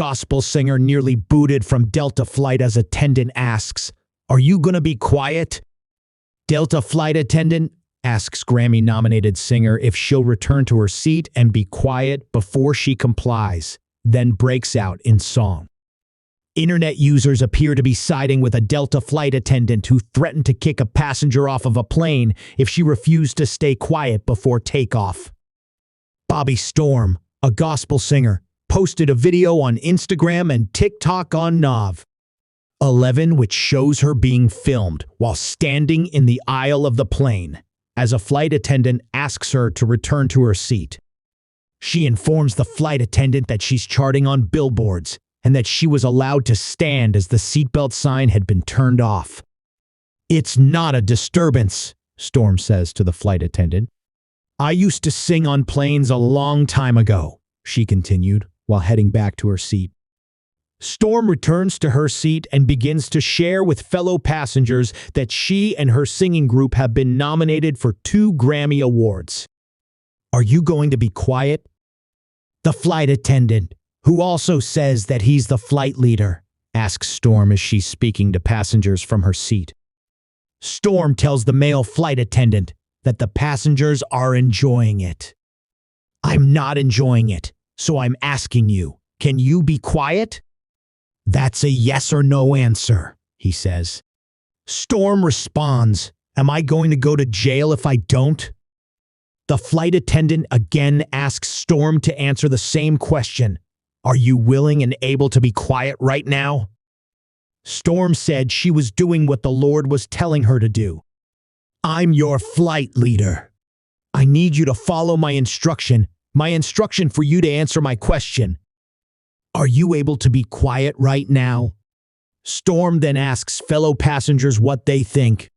gospel singer nearly booted from Delta flight as attendant asks, "Are you gonna be quiet?" Delta flight attendant asks Grammy-nominated singer if she'll return to her seat and be quiet before she complies, then breaks out in song. Internet users appear to be siding with a Delta flight attendant who threatened to kick a passenger off of a plane if she refused to stay quiet before takeoff. Bobby Storm, a gospel singer, posted a video on Instagram and TikTok on Nav 11, which shows her being filmed while standing in the aisle of the plane, as a flight attendant asks her to return to her seat. She informs the flight attendant that she's charting on billboards and that she was allowed to stand as the seatbelt sign had been turned off. "It's not a disturbance," Storm says to the flight attendant. "I used to sing on planes a long time ago," she continued while heading back to her seat. Storm returns to her seat and begins to share with fellow passengers that she and her singing group have been nominated for 2 Grammy Awards. "Are you going to be quiet?" The flight attendant, who also says that he's the flight leader, asks Storm as she's speaking to passengers from her seat. Storm tells the male flight attendant that the passengers are enjoying it. "I'm not enjoying it, so I'm asking you, can you be quiet?" "That's a yes or no answer," he says. Storm responds, "Am I going to go to jail if I don't?" The flight attendant again asks Storm to answer the same question. "Are you willing and able to be quiet right now?" Storm said she was doing what the Lord was telling her to do. "I'm your flight leader. I need you to follow my instruction for you to answer my question. Are you able to be quiet right now?" Storm then asks fellow passengers what they think.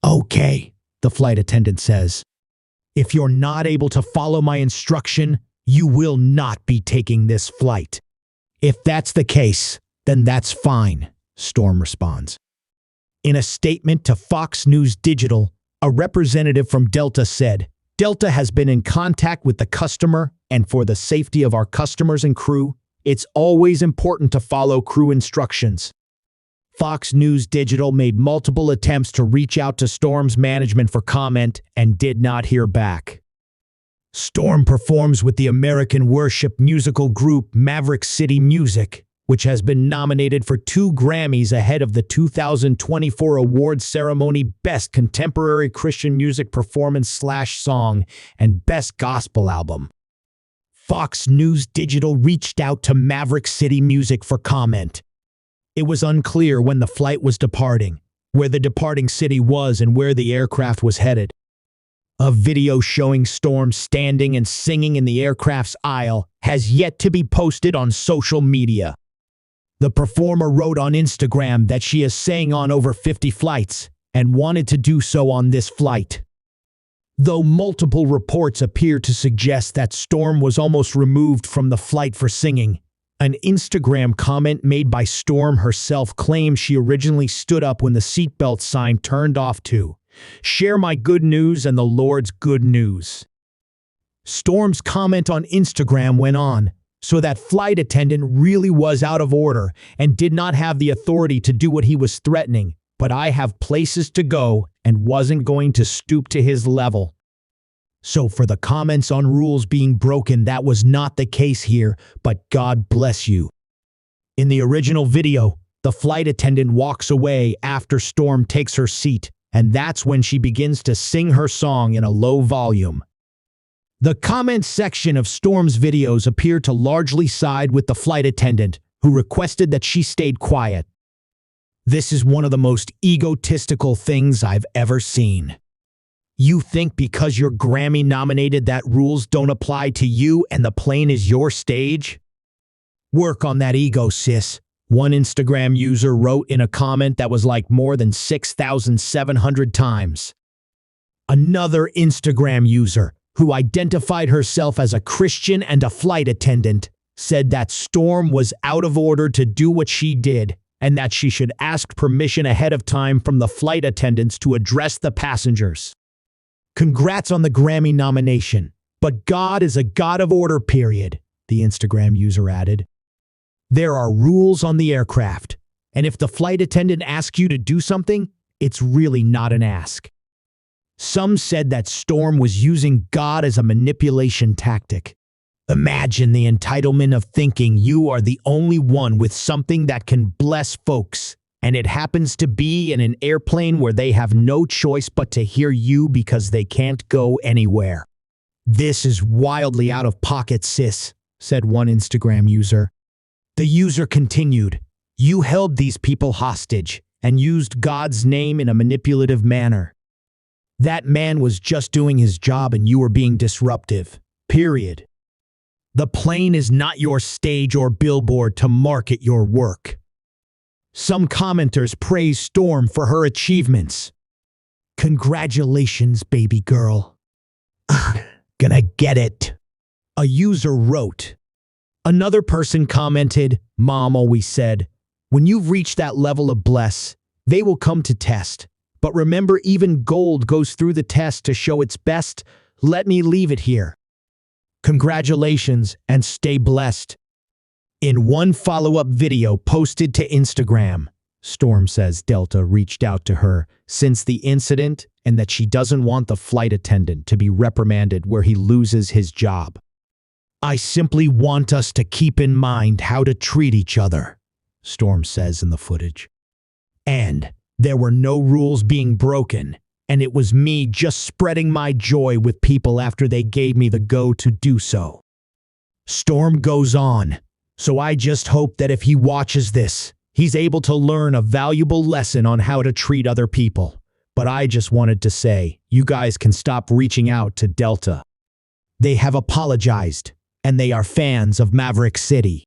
"Okay," the flight attendant says. "If you're not able to follow my instruction, you will not be taking this flight." "If that's the case, then that's fine," Storm responds. In a statement to Fox News Digital, a representative from Delta said, "Delta has been in contact with the customer, and for the safety of our customers and crew, it's always important to follow crew instructions." Fox News Digital made multiple attempts to reach out to Storm's management for comment and did not hear back. Storm performs with the American worship musical group Maverick City Music, which has been nominated for 2 Grammys ahead of the 2024 award ceremony Best Contemporary Christian Music Performance/Song and Best Gospel Album. Fox News Digital reached out to Maverick City Music for comment. It was unclear when the flight was departing, where the departing city was, and where the aircraft was headed. A video showing Storm standing and singing in the aircraft's aisle has yet to be posted on social media. The performer wrote on Instagram that she has sang on over 50 flights and wanted to do so on this flight. Though multiple reports appear to suggest that Storm was almost removed from the flight for singing, an Instagram comment made by Storm herself claims she originally stood up when the seatbelt sign turned off to share my good news and the Lord's good news. Storm's comment on Instagram went on, "So that flight attendant really was out of order and did not have the authority to do what he was threatening, but I have places to go and wasn't going to stoop to his level." So for the comments on rules being broken, that was not the case here, but God bless you. In the original video, the flight attendant walks away after Storm takes her seat, and that's when she begins to sing her song in a low volume. The comment section of Storm's videos appear to largely side with the flight attendant, who requested that she stayed quiet. "This is one of the most egotistical things I've ever seen. You think because you're Grammy nominated that rules don't apply to you and the plane is your stage? Work on that ego, sis," one Instagram user wrote in a comment that was like more than 6,700 times. Another Instagram user, who identified herself as a Christian and a flight attendant, said that Storm was out of order to do what she did and that she should ask permission ahead of time from the flight attendants to address the passengers. "Congrats on the Grammy nomination, but God is a God of order, period," the Instagram user added. There are rules on the aircraft, and if the flight attendant asks you to do something, it's really not an ask. Some said that Storm was using God as a manipulation tactic. Imagine the entitlement of thinking you are the only one with something that can bless folks, and it happens to be in an airplane where they have no choice but to hear you because they can't go anywhere. This is wildly out of pocket, sis, said one Instagram user. The user continued, you held these people hostage and used God's name in a manipulative manner. That man was just doing his job and you were being disruptive. Period. The plane is not your stage or billboard to market your work. Some commenters praise Storm for her achievements. Congratulations, baby girl. Gonna get it. A user wrote. Another person commented, Mom always said, when you've reached that level of bless, they will come to test. But remember, even gold goes through the test to show its best. Let me leave it here. Congratulations and stay blessed. In one follow-up video posted to Instagram, Storm says Delta reached out to her since the incident and that she doesn't want the flight attendant to be reprimanded where he loses his job. I simply want us to keep in mind how to treat each other, Storm says in the footage. And there were no rules being broken, and it was me just spreading my joy with people after they gave me the go to do so. Storm goes on, so I just hope that if he watches this, he's able to learn a valuable lesson on how to treat other people. But I just wanted to say, you guys can stop reaching out to Delta. They have apologized, and they are fans of Maverick City.